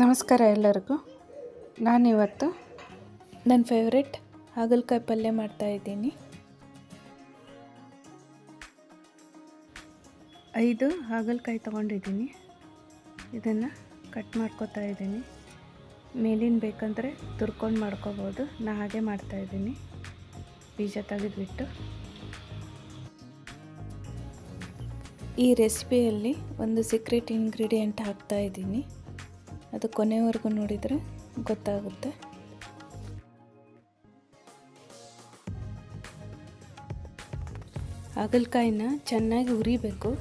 ನಮಸ್ಕಾರ ಎಲ್ಲರಿಗೂ. ನಾನಿವತ್ತು ನನ್ನ ಫೇವ್ರೆಟ್ ಹಾಗಲಕಾಯಿ ಪಲ್ಯ ಮಾಡ್ತಾಯಿದ್ದೀನಿ. 5 ಹಾಗಲಕಾಯಿ ತೊಗೊಂಡಿದ್ದೀನಿ. ಇದನ್ನು ಕಟ್ ಮಾಡ್ಕೊತಾ ಇದ್ದೀನಿ. ಮೇಲಿನ ಬೇಕಂದರೆ ತುರ್ಕೊಂಡು ಮಾಡ್ಕೋಬೋದು. ನಾನು ಹಾಗೆ ಮಾಡ್ತಾಯಿದ್ದೀನಿ, ಬೀಜ ತೆಗೆದುಬಿಟ್ಟು. ಈ ರೆಸಿಪಿಯಲ್ಲಿ ಒಂದು ಸೀಕ್ರೆಟ್ ಇಂಗ್ರೀಡಿಯೆಂಟ್ ಹಾಕ್ತಾಯಿದ್ದೀನಿ. ಅದು ಕೊನೆವರೆಗೂ ನೋಡಿದರೆ ಗೊತ್ತಾಗುತ್ತೆ. ಹಾಗಲಕಾಯಿನ ಚೆನ್ನಾಗಿ ಹುರಿಬೇಕು.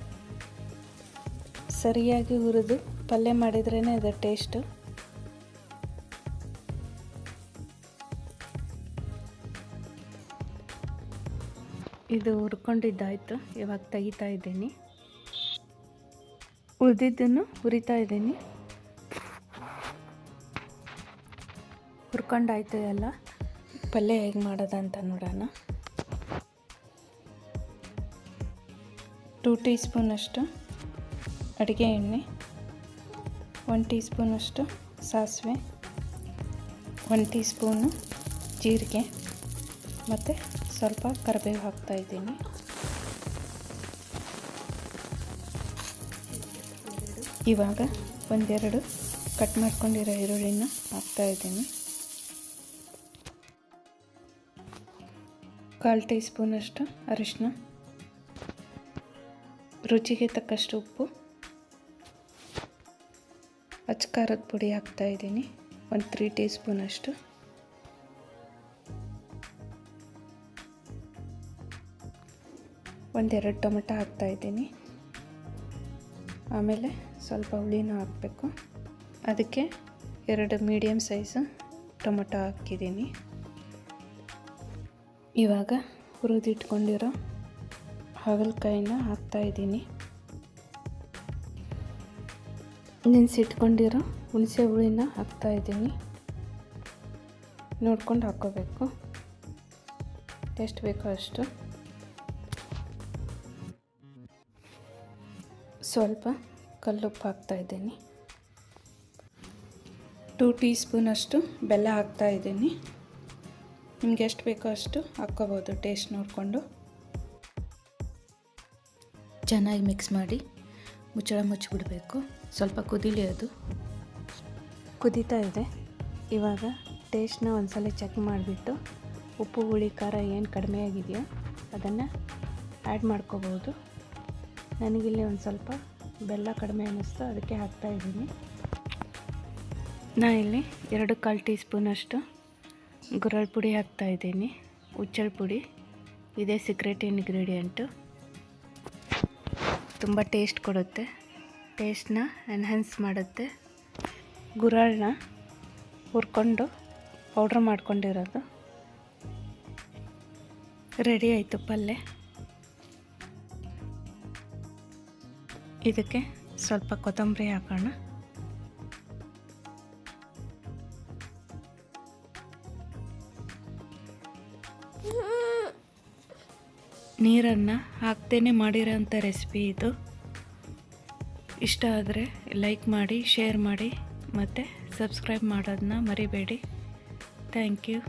ಸರಿಯಾಗಿ ಹುರಿದು ಪಲ್ಯ ಮಾಡಿದ್ರೇ ಅದರ ಟೇಸ್ಟು. ಇದು ಹುರ್ಕೊಂಡಿದ್ದಾಯಿತು. ಇವಾಗ ತೆಗಿತಾ ಇದ್ದೀನಿ. ಉಳಿದಿದ್ದನ್ನು ಹುರಿತಾ ಇದ್ದೀನಿ. ಹುರ್ಕೊಂಡಾಯ್ತು ಎಲ್ಲ. ಪಲ್ಯ ಹೇಗೆ ಮಾಡೋದಂತ ನೋಡೋಣ. 2 ಟೀ ಸ್ಪೂನಷ್ಟು ಅಡುಗೆ ಎಣ್ಣೆ, 1 ಟೀ ಸ್ಪೂನಷ್ಟು ಸಾಸಿವೆ, 1 ಟೀ ಸ್ಪೂನು ಜೀರಿಗೆ ಮತ್ತು ಸ್ವಲ್ಪ ಕರಿಬೇವು ಹಾಕ್ತಾಯಿದ್ದೀನಿ. ಇವಾಗ ಒಂದೆರಡು ಕಟ್ ಮಾಡ್ಕೊಂಡಿರೋ ಈರುಳ್ಳಿನ ಹಾಕ್ತಾಯಿದ್ದೀನಿ. 1/4 ಟೀ ಸ್ಪೂನಷ್ಟು ಅರಿಶಿನ, ರುಚಿಗೆ ತಕ್ಕಷ್ಟು ಉಪ್ಪು, ಅಚ್ಚ ಖಾರದ ಪುಡಿ ಹಾಕ್ತಾಯಿದ್ದೀನಿ 3 ಟೀ ಸ್ಪೂನಷ್ಟು. ಒಂದೆರಡು ಟೊಮೆಟೊ ಹಾಕ್ತಾಯಿದ್ದೀನಿ. ಆಮೇಲೆ ಸ್ವಲ್ಪ ಹುಳಿನೂ ಹಾಕಬೇಕು. ಅದಕ್ಕೆ 2 ಮೀಡಿಯಮ್ ಸೈಜು ಟೊಮೆಟೊ ಹಾಕಿದ್ದೀನಿ. ಇವಾಗ ಹುರಿದಿಟ್ಕೊಂಡಿರೋ ಹಾಗಲಕಾಯಿನ ಹಾಕ್ತಾಯಿದ್ದೀನಿ. ನೆನೆಸಿಟ್ಕೊಂಡಿರೋ ಹುಣಸೆ ಹುಳಿನ ಹಾಕ್ತಾಯಿದ್ದೀನಿ. ನೋಡ್ಕೊಂಡು ಹಾಕ್ಕೋಬೇಕು, ಎಷ್ಟು ಬೇಕೋ ಅಷ್ಟು. ಸ್ವಲ್ಪ ಕಲ್ಲುಪ್ಪು ಹಾಕ್ತಾಯಿದ್ದೀನಿ. 2 ಟೀ ಸ್ಪೂನಷ್ಟು ಬೆಲ್ಲ ಹಾಕ್ತಾಯಿದ್ದೀನಿ. ನಿಮ್ಗೆ ಎಷ್ಟು ಬೇಕೋ ಅಷ್ಟು ಹಾಕ್ಕೋಬೋದು, ಟೇಸ್ಟ್ ನೋಡಿಕೊಂಡು. ಚೆನ್ನಾಗಿ ಮಿಕ್ಸ್ ಮಾಡಿ ಮುಚ್ಚಳ ಮುಚ್ಚಿಬಿಡಬೇಕು. ಸ್ವಲ್ಪ ಕುದೀಲಿ. ಅದು ಕುದೀತಾ ಇದೆ. ಇವಾಗ ಟೇಸ್ಟ್ನ ಒಂದ್ಸಲ ಚೆಕ್ ಮಾಡಿಬಿಟ್ಟು ಉಪ್ಪು ಹುಳಿ ಖಾರ ಏನು ಕಡಿಮೆ ಆಗಿದೆಯೋ ಅದನ್ನು ಆ್ಯಡ್ ಮಾಡ್ಕೋಬೋದು. ನನಗಿಲ್ಲಿ ಒಂದು ಸ್ವಲ್ಪ ಬೆಲ್ಲ ಕಡಿಮೆ ಅನ್ನಿಸ್ತು, ಅದಕ್ಕೆ ಹಾಕ್ತಾಯಿದ್ದೀನಿ. ನಾನಿಲ್ಲಿ 2/4 ಟೀ ಸ್ಪೂನಷ್ಟು ಗುರಳ್ ಪುಡಿ ಹಾಕ್ತಾಯಿದ್ದೀನಿ. ಹುಚ್ಚಳ ಪುಡಿ, ಇದೇ ಸೀಕ್ರೆಟ್ ಇಂಗ್ರೀಡಿಯೆಂಟು. ತುಂಬ ಟೇಸ್ಟ್ ಕೊಡುತ್ತೆ, ಟೇಸ್ಟ್ನ ಎನ್ಹ್ಯಾನ್ಸ್ ಮಾಡುತ್ತೆ. ಗುರಳನ್ನ ಹುರ್ಕೊಂಡು ಪೌಡ್ರ್ ಮಾಡ್ಕೊಂಡಿರೋದು. ರೆಡಿ ಆಯಿತು ಪಲ್ಯ. ಇದಕ್ಕೆ ಸ್ವಲ್ಪ ಕೊತ್ತಂಬರಿ ಹಾಕೋಣ. ನೀರನ್ನು ಹಾಕ್ತೇನೆ ಮಾಡಿರೋಂಥ ರೆಸಿಪಿ ಇದು. ಇಷ್ಟ ಆದರೆ ಲೈಕ್ ಮಾಡಿ, ಶೇರ್ ಮಾಡಿ ಮತ್ತು ಸಬ್ಸ್ಕ್ರೈಬ್ ಮಾಡೋದನ್ನ ಮರಿಬೇಡಿ. Thank you.